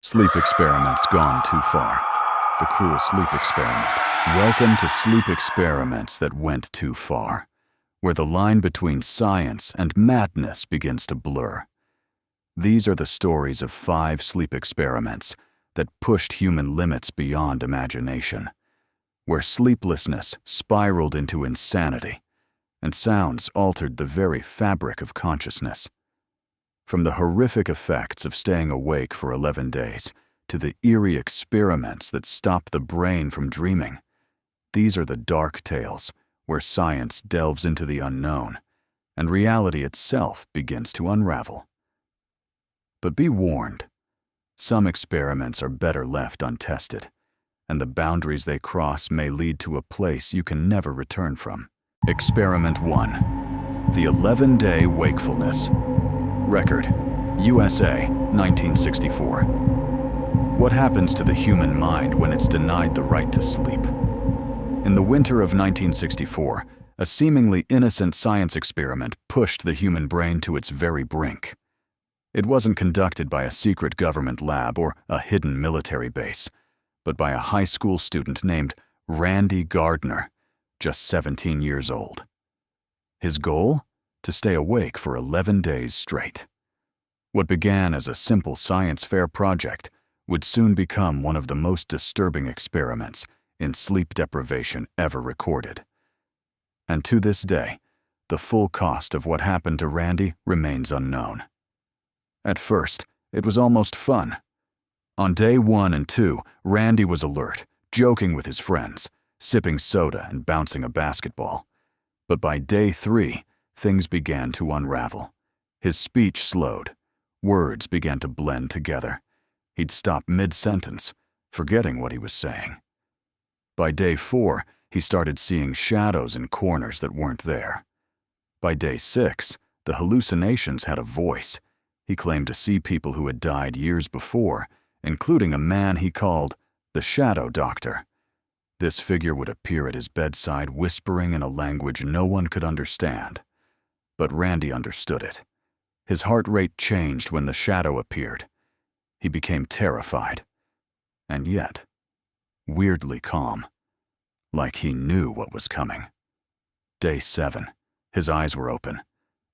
Sleep experiments gone too far. The cruel sleep experiment. Welcome to sleep experiments that went too far, where the line between science and madness begins to blur. These are the stories of 5 sleep experiments that pushed human limits beyond imagination, where sleeplessness spiraled into insanity, and sounds altered the very fabric of consciousness. From the horrific effects of staying awake for 11 days to the eerie experiments that stop the brain from dreaming, these are the dark tales where science delves into the unknown and reality itself begins to unravel. But be warned, some experiments are better left untested, and the boundaries they cross may lead to a place you can never return from. Experiment 1. The 11-Day Wakefulness. Record, USA, 1964. What happens to the human mind when it's denied the right to sleep? In the winter of 1964, a seemingly innocent science experiment pushed the human brain to its very brink. It wasn't conducted by a secret government lab or a hidden military base, but by a high school student named Randy Gardner, just 17 years old. His goal? To stay awake for 11 days straight. What began as a simple science fair project would soon become one of the most disturbing experiments in sleep deprivation ever recorded. And to this day, the full cost of what happened to Randy remains unknown. At first, it was almost fun. On day 1 and 2, Randy was alert, joking with his friends, sipping soda and bouncing a basketball. But by day 3, things began to unravel. His speech slowed. Words began to blend together. He'd stop mid-sentence, forgetting what he was saying. By day 4, he started seeing shadows in corners that weren't there. By day 6, the hallucinations had a voice. He claimed to see people who had died years before, including a man he called the Shadow Doctor. This figure would appear at his bedside whispering in a language no one could understand. But Randy understood it. His heart rate changed when the shadow appeared. He became terrified, and yet, weirdly calm, like he knew what was coming. Day 7, his eyes were open,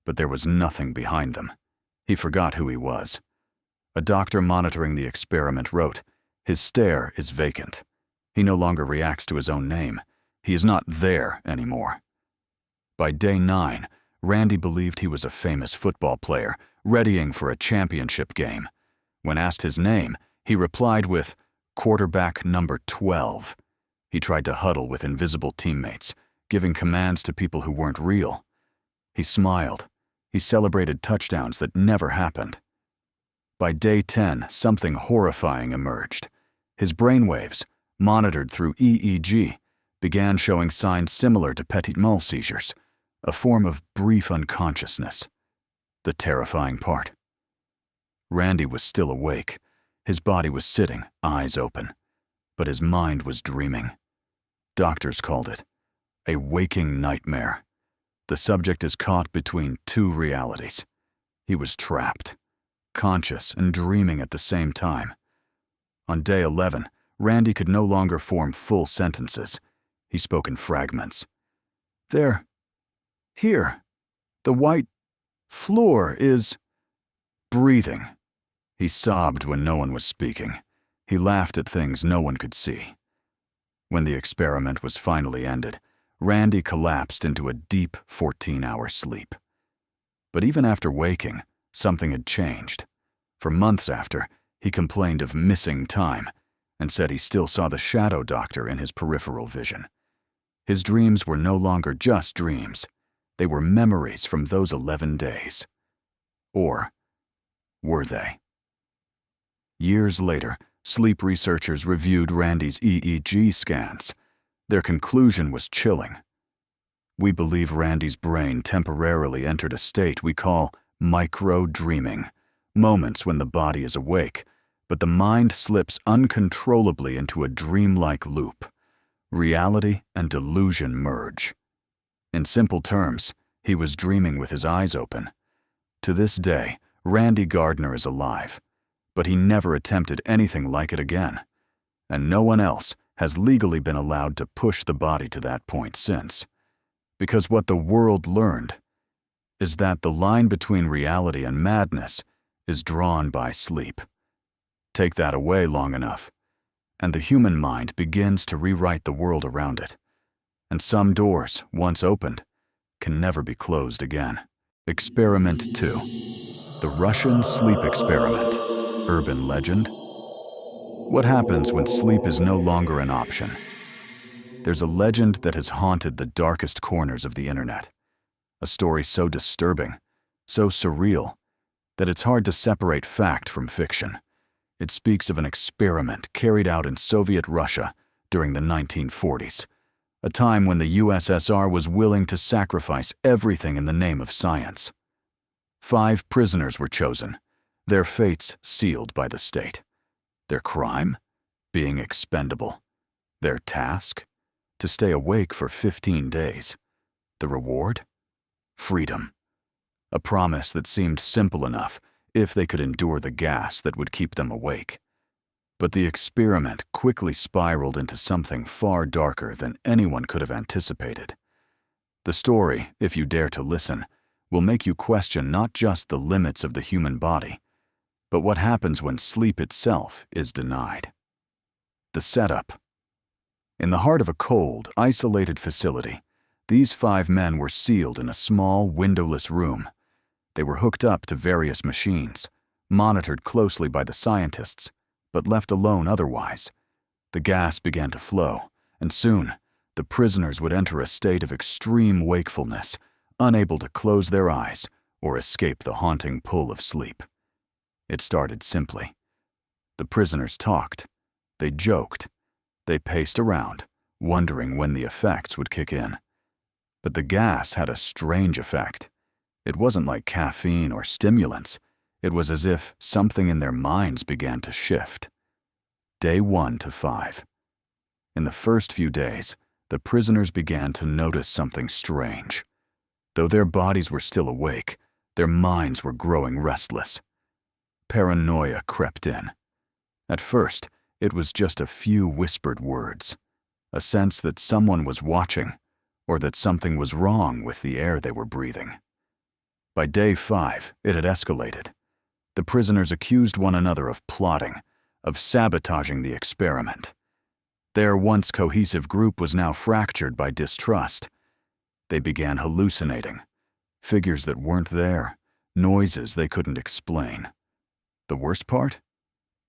but there was nothing behind them. He forgot who he was. A doctor monitoring the experiment wrote, "His stare is vacant. He no longer reacts to his own name. He is not there anymore." By day 9, Randy believed he was a famous football player, readying for a championship game. When asked his name, he replied with, "Quarterback number 12." He tried to huddle with invisible teammates, giving commands to people who weren't real. He smiled. He celebrated touchdowns that never happened. By day 10, something horrifying emerged. His brainwaves, monitored through EEG, began showing signs similar to petit mal seizures, a form of brief unconsciousness. The terrifying part. Randy was still awake. His body was sitting, eyes open, but his mind was dreaming. Doctors called it a waking nightmare. The subject is caught between 2 realities. He was trapped, conscious and dreaming at the same time. On day 11, Randy could no longer form full sentences. He spoke in fragments. "There. Here. The white floor is..." Breathing. He sobbed when no one was speaking. He laughed at things no one could see. When the experiment was finally ended, Randy collapsed into a deep 14-hour sleep. But even after waking, something had changed. For months after, he complained of missing time and said he still saw the Shadow Doctor in his peripheral vision. His dreams were no longer just dreams. They were memories from those 11 days. Or were they? Years later, sleep researchers reviewed Randy's EEG scans. Their conclusion was chilling. "We believe Randy's brain temporarily entered a state we call micro-dreaming, moments when the body is awake, but the mind slips uncontrollably into a dreamlike loop. Reality and delusion merge." In simple terms, he was dreaming with his eyes open. To this day, Randy Gardner is alive, but he never attempted anything like it again, and no one else has legally been allowed to push the body to that point since. Because what the world learned is that the line between reality and madness is drawn by sleep. Take that away long enough, and the human mind begins to rewrite the world around it. And some doors, once opened, can never be closed again. Experiment 2. The Russian Sleep Experiment. Urban legend? What happens when sleep is no longer an option? There's a legend that has haunted the darkest corners of the internet. A story so disturbing, so surreal, that it's hard to separate fact from fiction. It speaks of an experiment carried out in Soviet Russia during the 1940s, a time when the USSR was willing to sacrifice everything in the name of science. 5 prisoners were chosen, their fates sealed by the state. Their crime? Being expendable. Their task? To stay awake for 15 days. The reward? Freedom. A promise that seemed simple enough if they could endure the gas that would keep them awake. But the experiment quickly spiraled into something far darker than anyone could have anticipated. The story, if you dare to listen, will make you question not just the limits of the human body, but what happens when sleep itself is denied. The setup. In the heart of a cold, isolated facility, these 5 men were sealed in a small, windowless room. They were hooked up to various machines, monitored closely by the scientists, but left alone otherwise. The gas began to flow, and soon, the prisoners would enter a state of extreme wakefulness, unable to close their eyes or escape the haunting pull of sleep. It started simply. The prisoners talked. They joked. They paced around, wondering when the effects would kick in. But the gas had a strange effect. It wasn't like caffeine or stimulants. It was as if something in their minds began to shift. Day 1 to 5. In the first few days, the prisoners began to notice something strange. Though their bodies were still awake, their minds were growing restless. Paranoia crept in. At first, it was just a few whispered words, a sense that someone was watching, or that something was wrong with the air they were breathing. By day 5, it had escalated. The prisoners accused one another of plotting, of sabotaging the experiment. Their once cohesive group was now fractured by distrust. They began hallucinating, figures that weren't there, noises they couldn't explain. The worst part?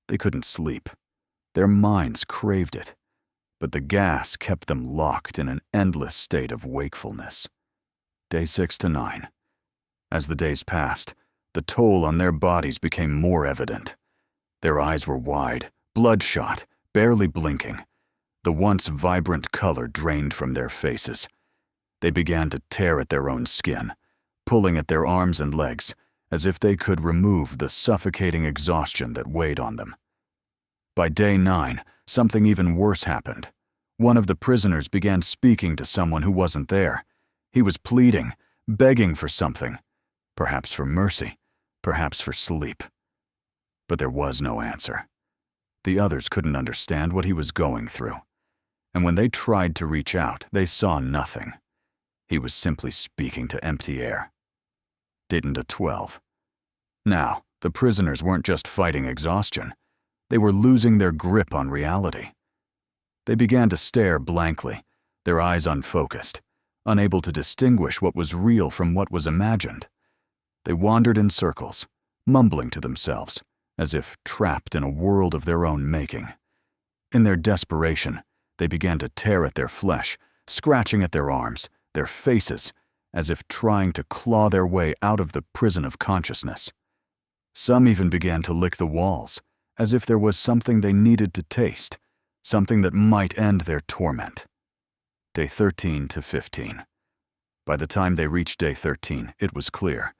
They couldn't sleep. Their minds craved it, but the gas kept them locked in an endless state of wakefulness. Day 6 to 9. As the days passed, the toll on their bodies became more evident. Their eyes were wide, bloodshot, barely blinking. The once vibrant color drained from their faces. They began to tear at their own skin, pulling at their arms and legs, as if they could remove the suffocating exhaustion that weighed on them. By day 9, something even worse happened. One of the prisoners began speaking to someone who wasn't there. He was pleading, begging for something, perhaps for mercy, perhaps for sleep. But there was no answer. The others couldn't understand what he was going through, and when they tried to reach out, they saw nothing. He was simply speaking to empty air. Didn't a 12. Now, the prisoners weren't just fighting exhaustion. They were losing their grip on reality. They began to stare blankly, their eyes unfocused, unable to distinguish what was real from what was imagined. They wandered in circles, mumbling to themselves, as if trapped in a world of their own making. In their desperation, they began to tear at their flesh, scratching at their arms, their faces, as if trying to claw their way out of the prison of consciousness. Some even began to lick the walls, as if there was something they needed to taste, something that might end their torment. Day 13 to 15. By the time they reached day 13, it was clear.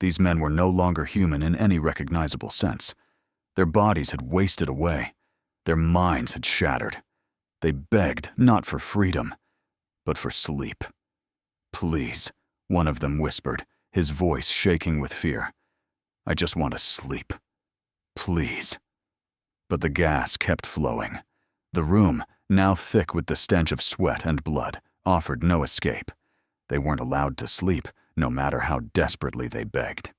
These men were no longer human in any recognizable sense. Their bodies had wasted away. Their minds had shattered. They begged not for freedom, but for sleep. "Please," one of them whispered, his voice shaking with fear. "I just want to sleep. Please. But the gas kept flowing. The room, now thick with the stench of sweat and blood, offered no escape. They weren't allowed to sleep, no matter how desperately they begged.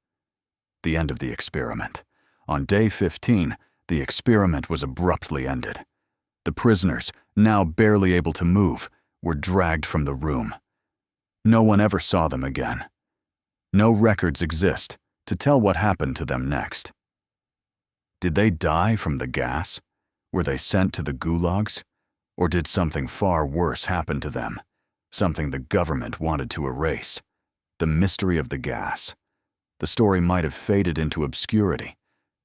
The end of the experiment. On day 15, the experiment was abruptly ended. The prisoners, now barely able to move, were dragged from the room. No one ever saw them again. No records exist to tell what happened to them next. Did they die from the gas? Were they sent to the gulags? Or did something far worse happen to them? Something the government wanted to erase? The mystery of the gas. The story might have faded into obscurity,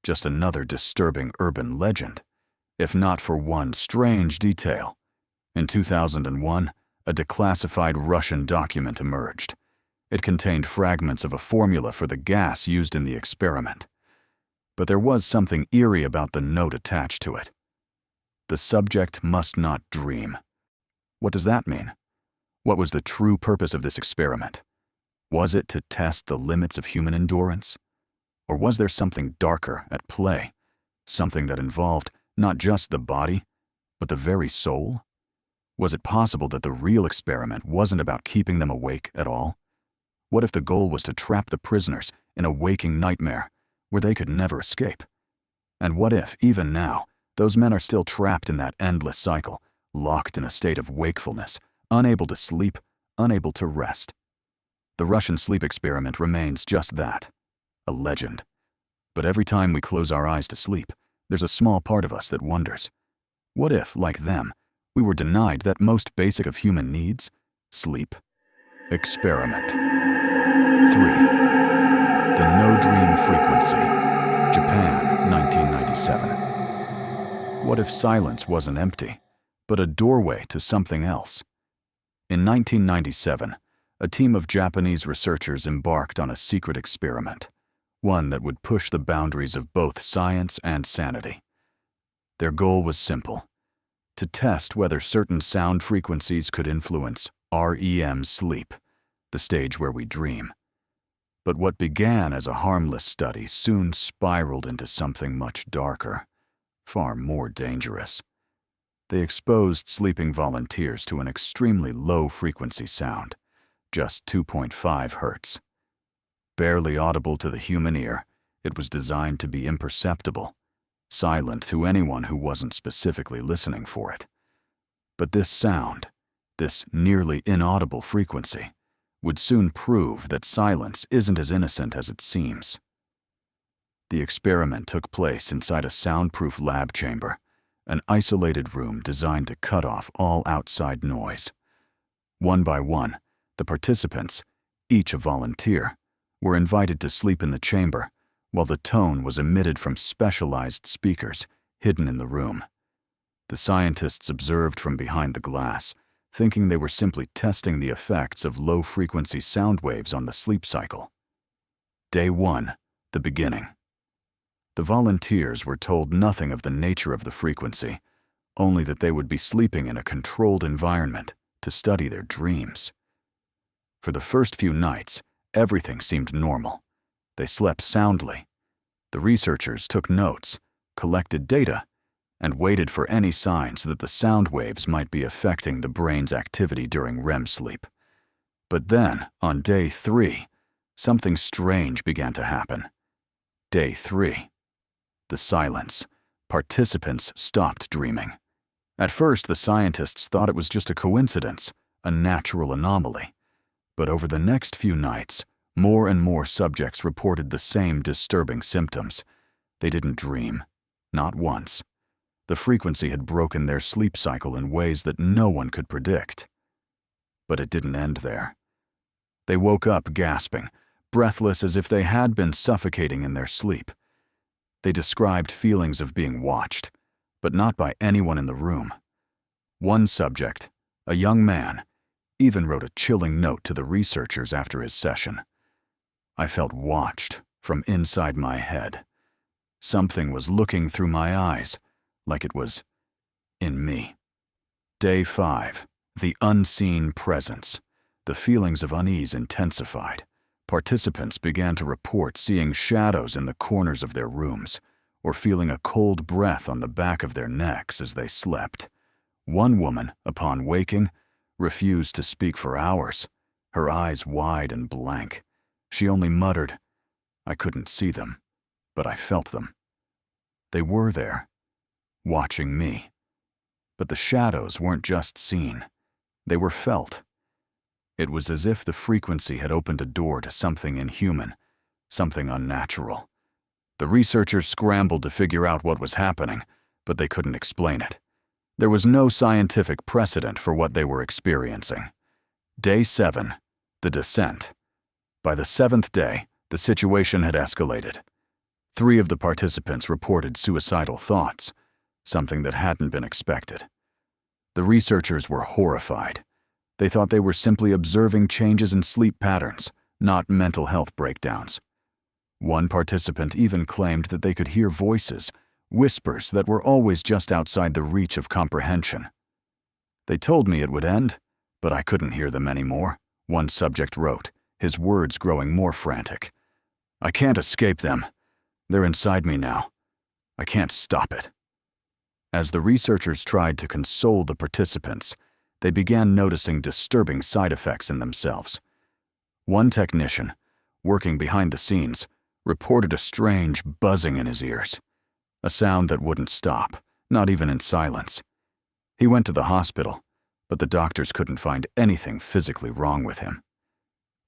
just another disturbing urban legend, if not for one strange detail. In 2001, a declassified Russian document emerged. It contained fragments of a formula for the gas used in the experiment. But there was something eerie about the note attached to it. The subject must not dream. What does that mean? What was the true purpose of this experiment? Was it to test the limits of human endurance? Or was there something darker at play? Something that involved not just the body, but the very soul? Was it possible that the real experiment wasn't about keeping them awake at all? What if the goal was to trap the prisoners in a waking nightmare where they could never escape? And what if, even now, those men are still trapped in that endless cycle, locked in a state of wakefulness, unable to sleep, unable to rest? The Russian sleep experiment remains just that, a legend. But every time we close our eyes to sleep, there's a small part of us that wonders, what if, like them, we were denied that most basic of human needs, sleep? Experiment 3. The no-dream frequency. Japan, 1997. What if silence wasn't empty, but a doorway to something else? In 1997, a team of Japanese researchers embarked on a secret experiment, one that would push the boundaries of both science and sanity. Their goal was simple: to test whether certain sound frequencies could influence REM sleep, the stage where we dream. But what began as a harmless study soon spiraled into something much darker, far more dangerous. They exposed sleeping volunteers to an extremely low-frequency sound, just 2.5 hertz. Barely audible to the human ear, it was designed to be imperceptible, silent to anyone who wasn't specifically listening for it. But this sound, this nearly inaudible frequency, would soon prove that silence isn't as innocent as it seems. The experiment took place inside a soundproof lab chamber, an isolated room designed to cut off all outside noise. One by one, the participants, each a volunteer, were invited to sleep in the chamber, while the tone was emitted from specialized speakers hidden in the room. The scientists observed from behind the glass, thinking they were simply testing the effects of low-frequency sound waves on the sleep cycle. Day 1, the beginning. The volunteers were told nothing of the nature of the frequency, only that they would be sleeping in a controlled environment to study their dreams. For the first few nights, everything seemed normal. They slept soundly. The researchers took notes, collected data, and waited for any signs that the sound waves might be affecting the brain's activity during REM sleep. But then, on day 3, something strange began to happen. Day 3. The silence. Participants stopped dreaming. At first, the scientists thought it was just a coincidence, a natural anomaly. But over the next few nights, more and more subjects reported the same disturbing symptoms. They didn't dream, not once. The frequency had broken their sleep cycle in ways that no one could predict. But it didn't end there. They woke up gasping, breathless as if they had been suffocating in their sleep. They described feelings of being watched, but not by anyone in the room. One subject, a young man, even wrote a chilling note to the researchers after his session. I felt watched from inside my head. Something was looking through my eyes, like it was in me. Day 5, the unseen presence. The feelings of unease intensified. Participants began to report seeing shadows in the corners of their rooms, or feeling a cold breath on the back of their necks as they slept. One woman, upon waking, refused to speak for hours, her eyes wide and blank. She only muttered, "I couldn't see them, but I felt them." They were there, watching me. But the shadows weren't just seen, they were felt. It was as if the frequency had opened a door to something inhuman, something unnatural. The researchers scrambled to figure out what was happening, but they couldn't explain it. There was no scientific precedent for what they were experiencing. Day 7, the descent. By the 7th day, the situation had escalated. 3 of the participants reported suicidal thoughts, something that hadn't been expected. The researchers were horrified. They thought they were simply observing changes in sleep patterns, not mental health breakdowns. One participant even claimed that they could hear voices, whispers that were always just outside the reach of comprehension. "They told me it would end, but I couldn't hear them anymore," one subject wrote, his words growing more frantic. "I can't escape them. They're inside me now. I can't stop it." As the researchers tried to console the participants, they began noticing disturbing side effects in themselves. One technician, working behind the scenes, reported a strange buzzing in his ears, a sound that wouldn't stop, not even in silence. He went to the hospital, but the doctors couldn't find anything physically wrong with him.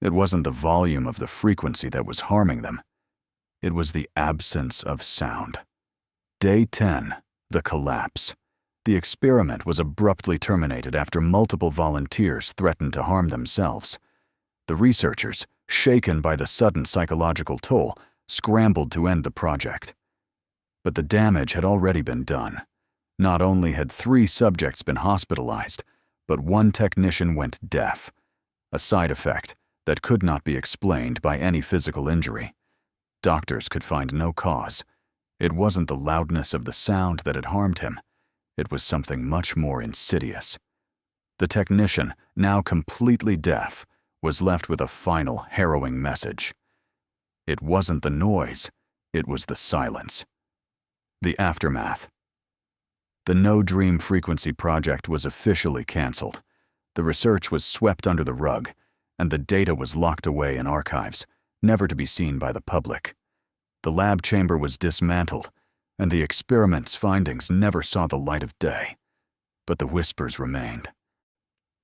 It wasn't the volume of the frequency that was harming them. It was the absence of sound. Day 10, the collapse. The experiment was abruptly terminated after multiple volunteers threatened to harm themselves. The researchers, shaken by the sudden psychological toll, scrambled to end the project. But the damage had already been done. Not only had 3 subjects been hospitalized, but 1 technician went deaf, a side effect that could not be explained by any physical injury. Doctors could find no cause. It wasn't the loudness of the sound that had harmed him. It was something much more insidious. The technician, now completely deaf, was left with a final harrowing message. It wasn't the noise, it was the silence. The aftermath. The No Dream Frequency project was officially canceled. The research was swept under the rug, and the data was locked away in archives, never to be seen by the public. The lab chamber was dismantled, and the experiment's findings never saw the light of day. But the whispers remained.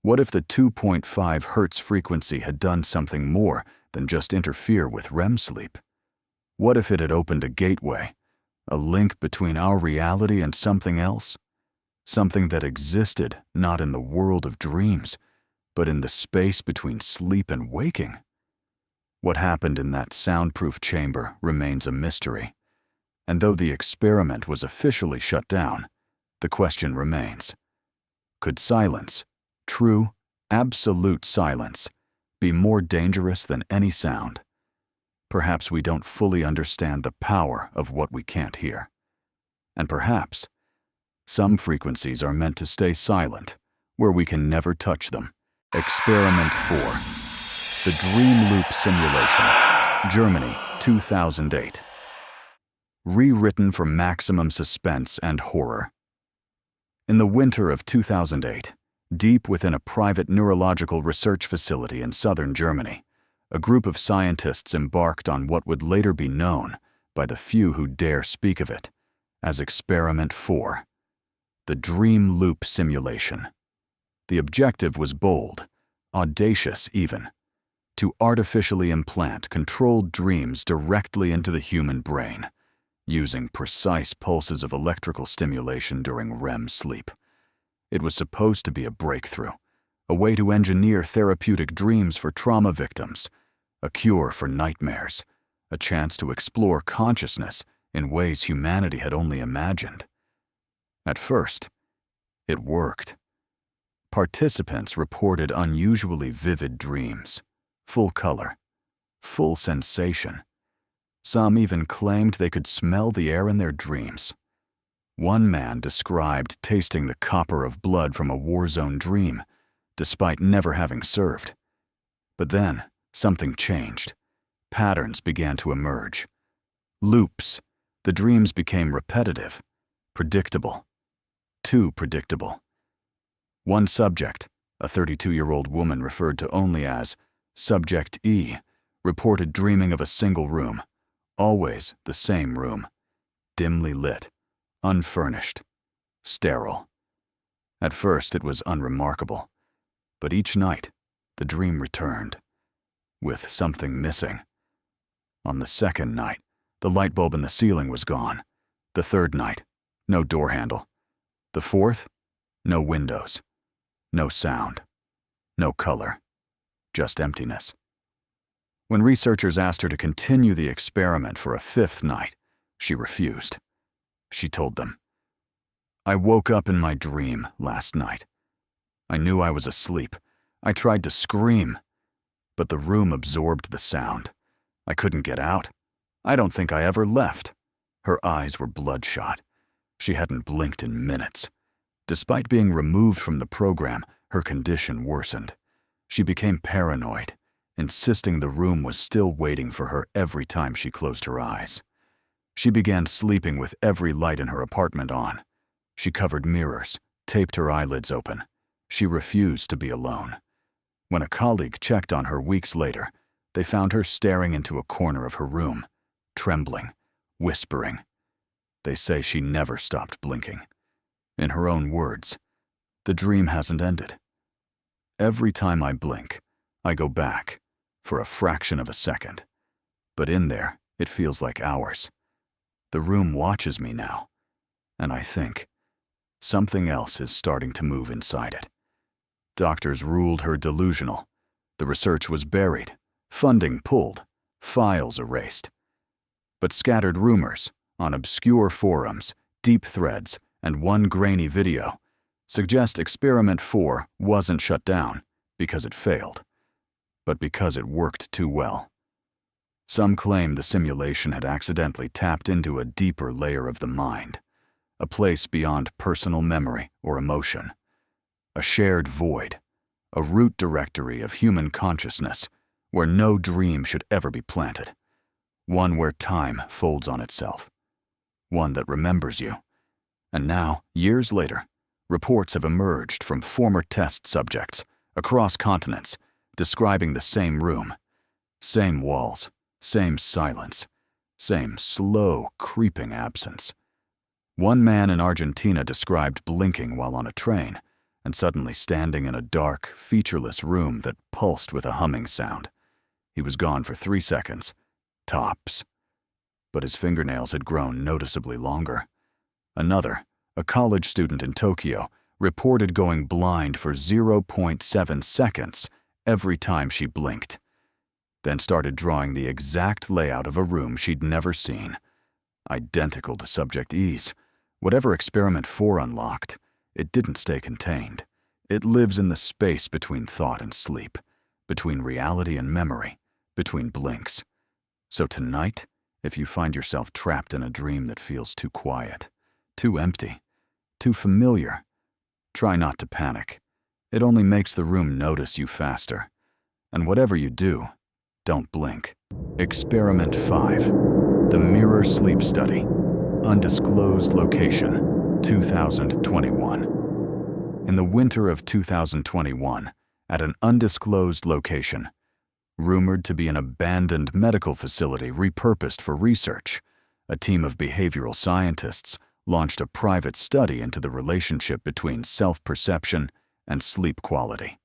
What if the 2.5 Hz frequency had done something more than just interfere with REM sleep? What if it had opened a gateway, a link between our reality and something else? Something that existed not in the world of dreams, but in the space between sleep and waking? What happened in that soundproof chamber remains a mystery. And though the experiment was officially shut down, the question remains: could silence, true, absolute silence, be more dangerous than any sound? Perhaps we don't fully understand the power of what we can't hear. And perhaps some frequencies are meant to stay silent, where we can never touch them. Experiment 4. The Dream Loop Simulation. Germany, 2008. Rewritten for maximum suspense and horror. In the winter of 2008, deep within a private neurological research facility in southern Germany, a group of scientists embarked on what would later be known, by the few who dare speak of it, as Experiment 4, the Dream Loop Simulation. The objective was bold, audacious even: to artificially implant controlled dreams directly into the human brain, using precise pulses of electrical stimulation during REM sleep. It was supposed to be a breakthrough, a way to engineer therapeutic dreams for trauma victims, a cure for nightmares, a chance to explore consciousness in ways humanity had only imagined. At first, it worked. Participants reported unusually vivid dreams, full color, full sensation. Some even claimed they could smell the air in their dreams. One man described tasting the copper of blood from a war-zone dream, despite never having served. But then, something changed. Patterns began to emerge. Loops, the The dreams became repetitive, predictable, too predictable. One subject, a 32-year-old woman referred to only as Subject E, reported dreaming of a single room, always the same room, dimly lit, unfurnished, sterile. At first it was unremarkable, but each night the dream returned, with something missing. On the second night, the light bulb in the ceiling was gone. The third night, no door handle. The fourth, no windows, no sound, no color, just emptiness. When researchers asked her to continue the experiment for a fifth night, she refused. She told them, "I woke up in my dream last night. I knew I was asleep. I tried to scream, but the room absorbed the sound. I couldn't get out. I don't think I ever left." Her eyes were bloodshot. She hadn't blinked in minutes. Despite being removed from the program, her condition worsened. She became paranoid, insisting the room was still waiting for her every time she closed her eyes. She began sleeping with every light in her apartment on. She covered mirrors, taped her eyelids open. She refused to be alone. When a colleague checked on her weeks later, they found her staring into a corner of her room, trembling, whispering. They say she never stopped blinking. In her own words, "The dream hasn't ended. Every time I blink, I go back for a fraction of a second. But in there, it feels like hours. The room watches me now, and I think something else is starting to move inside it." Doctors ruled her delusional. The research was buried, funding pulled, files erased. But scattered rumors on obscure forums, deep threads, and one grainy video suggest Experiment 4 wasn't shut down because it failed, but because it worked too well. Some claim the simulation had accidentally tapped into a deeper layer of the mind, a place beyond personal memory or emotion, a shared void, a root directory of human consciousness where no dream should ever be planted, one where time folds on itself, one that remembers you. And now, years later, reports have emerged from former test subjects across continents describing the same room, same walls, same silence, same slow, creeping absence. One man in Argentina described blinking while on a train and suddenly standing in a dark, featureless room that pulsed with a humming sound. He was gone for 3 seconds, tops, but his fingernails had grown noticeably longer. Another, a college student in Tokyo, reported going blind for 0.7 seconds every time she blinked, then started drawing the exact layout of a room she'd never seen, identical to Subject E's. Whatever Experiment 4 unlocked, it didn't stay contained. It lives in the space between thought and sleep, between reality and memory, between blinks. So tonight, if you find yourself trapped in a dream that feels too quiet, too empty, too familiar, try not to panic. It only makes the room notice you faster. And whatever you do, don't blink. Experiment 5. The Mirror Sleep Study. Undisclosed Location, 2021. In the winter of 2021, at an undisclosed location, rumored to be an abandoned medical facility repurposed for research, a team of behavioral scientists launched a private study into the relationship between self-perception and sleep quality.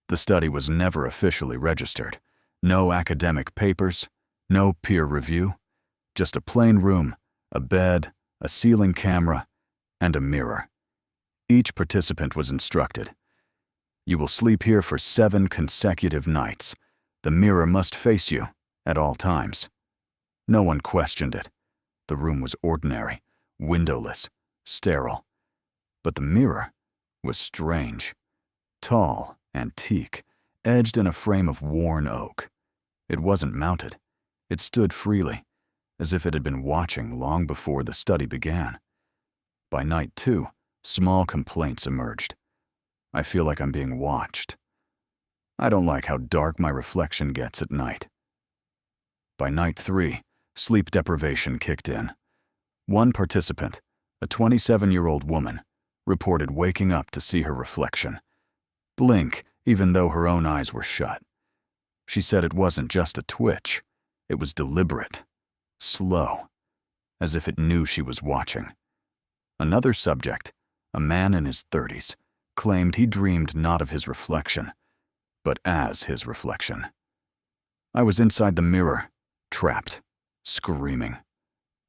The study was never officially registered. No academic papers, no peer review, just a plain room, a bed, a ceiling camera, and a mirror. Each participant was instructed, "You will sleep here for 7 consecutive nights. The mirror must face you at all times." No one questioned it. The room was ordinary, windowless, sterile. But the mirror was strange. Tall, antique, edged in a frame of worn oak. It wasn't mounted. It stood freely, as if it had been watching long before the study began. By night 2, small complaints emerged. "I feel like I'm being watched. I don't like how dark my reflection gets at night." By night 3, sleep deprivation kicked in. One participant, a 27-year-old woman, reported waking up to see her reflection blink even though her own eyes were shut. She said it wasn't just a twitch, it was deliberate, slow, as if it knew she was watching. Another subject, a man in his 30s, claimed he dreamed not of his reflection, but as his reflection. I was inside the mirror, trapped, screaming,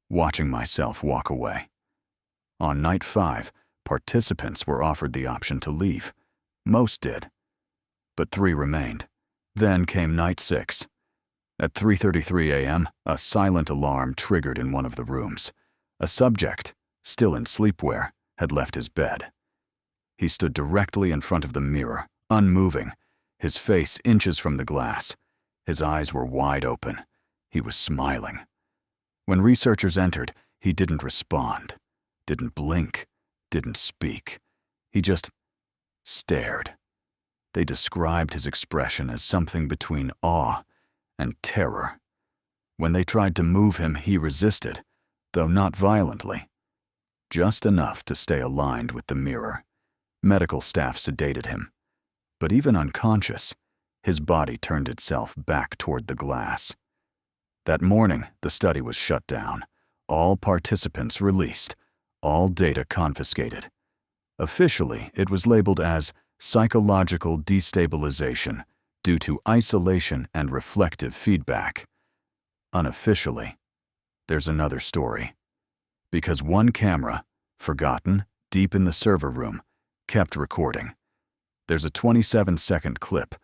watching myself walk away. On night 5, participants were offered the option to leave. Most did, but 3 remained. Then came night 6. At 3:33 a.m., a silent alarm triggered in one of the rooms. A subject, still in sleepwear, had left his bed. He stood directly in front of the mirror, unmoving, his face inches from the glass. His eyes were wide open. He was smiling. When researchers entered, he didn't respond, didn't blink, didn't speak. He just stared. They described his expression as something between awe and terror. When they tried to move him, he resisted, though not violently. Just enough to stay aligned with the mirror. Medical staff sedated him. But even unconscious, his body turned itself back toward the glass. That morning, the study was shut down. All participants released, all data confiscated. Officially, it was labeled as psychological destabilization due to isolation and reflective feedback. Unofficially, there's another story. Because one camera, forgotten deep in the server room, kept recording. There's a 27-second clip.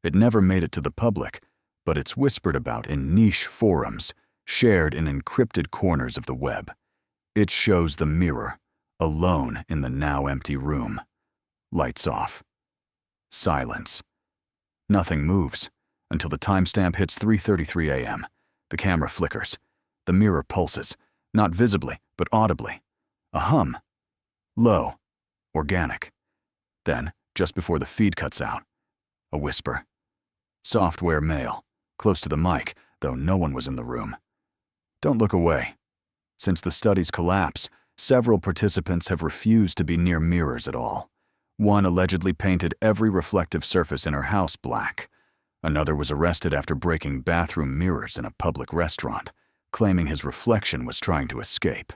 It never made it to the public, but it's whispered about in niche forums, shared in encrypted corners of the web. It shows the mirror, alone in the now empty room. Lights off. Silence. Nothing moves until the timestamp hits 3:33 a.m. The camera flickers. The mirror pulses, not visibly, but audibly. A hum. Low. Organic. Then, just before the feed cuts out, a whisper. Software male, close to the mic, though no one was in the room. Don't look away. Since the study's collapse, several participants have refused to be near mirrors at all. One allegedly painted every reflective surface in her house black. Another was arrested after breaking bathroom mirrors in a public restaurant, claiming his reflection was trying to escape.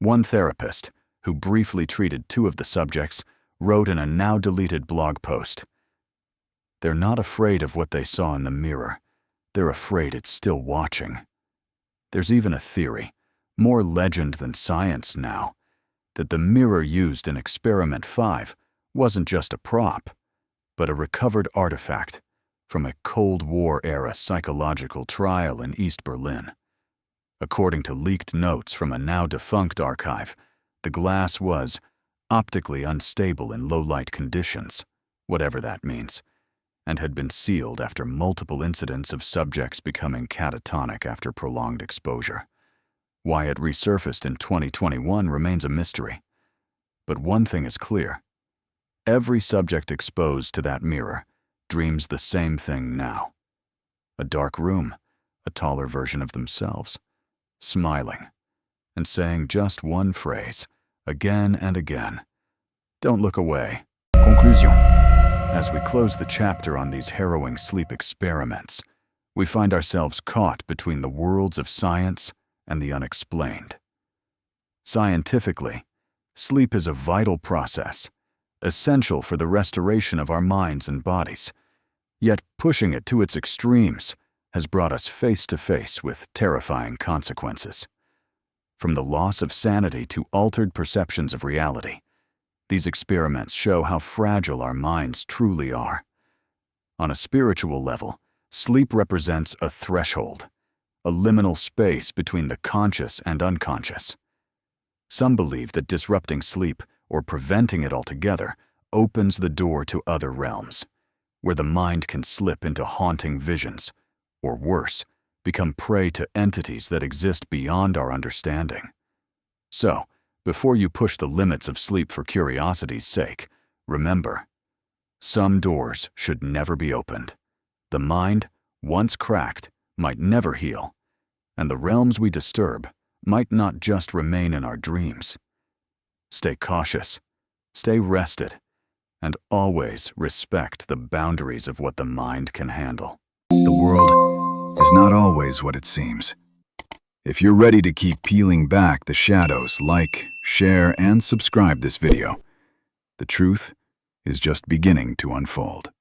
One therapist, who briefly treated 2 of the subjects, wrote in a now-deleted blog post, "They're not afraid of what they saw in the mirror. They're afraid it's still watching." There's even a theory, more legend than science now, that the mirror used in Experiment 5 wasn't just a prop, but a recovered artifact from a Cold War-era psychological trial in East Berlin. According to leaked notes from a now-defunct archive, the glass was optically unstable in low-light conditions, whatever that means, and had been sealed after multiple incidents of subjects becoming catatonic after prolonged exposure. Why it resurfaced in 2021 remains a mystery. But one thing is clear. Every subject exposed to that mirror dreams the same thing now. A dark room, a taller version of themselves, smiling, and saying just one phrase, again and again. Don't look away. Conclusion. As we close the chapter on these harrowing sleep experiments, we find ourselves caught between the worlds of science and the unexplained. Scientifically, sleep is a vital process, essential for the restoration of our minds and bodies. Yet pushing it to its extremes has brought us face to face with terrifying consequences. From the loss of sanity to altered perceptions of reality, these experiments show how fragile our minds truly are. On a spiritual level, sleep represents a threshold, a liminal space between the conscious and unconscious. Some believe that disrupting sleep, or preventing it altogether, opens the door to other realms, where the mind can slip into haunting visions, or worse, become prey to entities that exist beyond our understanding. So, before you push the limits of sleep for curiosity's sake, remember, some doors should never be opened. The mind, once cracked, might never heal, and the realms we disturb might not just remain in our dreams. Stay cautious, stay rested, and always respect the boundaries of what the mind can handle. The world is not always what it seems. If you're ready to keep peeling back the shadows, like, share, and subscribe this video. The truth is just beginning to unfold.